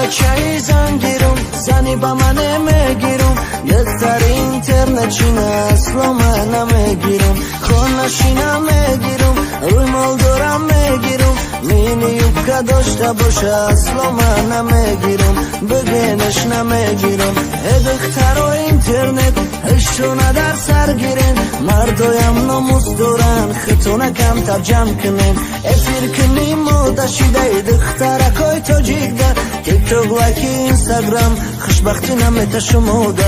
چای زنگیرم زنی با من میگیرم دختر اینترنت چین اصلا من نمیگیرم خونشی نمیگیرم روی مال دارم میگیرم مینی یوبکا داشته باشه اصلا من نمیگیرم بگینش نمیگیرم دختر و اینترنت هشتونه در سر گیرن مردایم ناموس دارن خطونه کمتر جمع کنن افیر کنی موده شیده دخترکای تاجیک ده تیک توک لایکی اینستاگرام خوشبختی نمیته شموده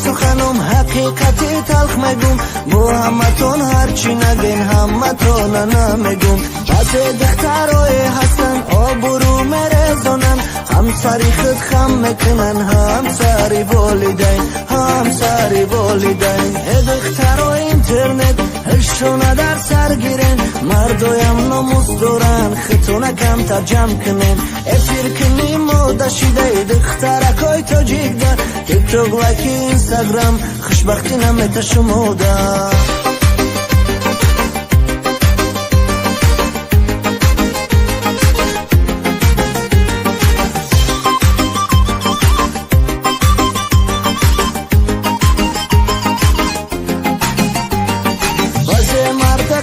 سخنم حقیقتی تلخ میگم با همتون هرچی نگین همتون نمیگم پس دخترای هستن آبرو میرزونن همسری خود خم میکنن همسری والدین دخترای اینترنت هشتونه در سر گیرن مردایم ناموس دارن خطونه کمتر جمع کنن افیر کنی موده شیده دخترکای تاجیک ده تیک توک لایکی اینستاگرام خوشبختی نمیته شموده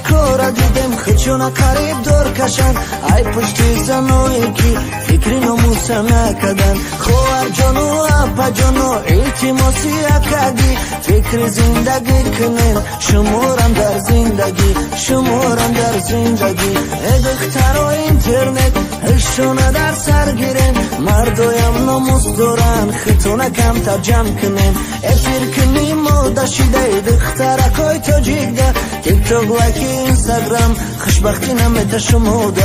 کورا دیدم خچونا قریب دور کشن ای پشتی زنوی کی فکری نموس نکدن خوار جانو اپا جانو التماسی اکدی فکر زندگی کنن شمورم در زندگی دختر و اینترنت هشتونه در سر گیرن مردایم ناموس دارن خطونه کمتر جمع کنن افیر کنی موده شیده دخترکای تاجیک ده تیک توک لایکی اینستاگرام خوشبختی نمیته شموده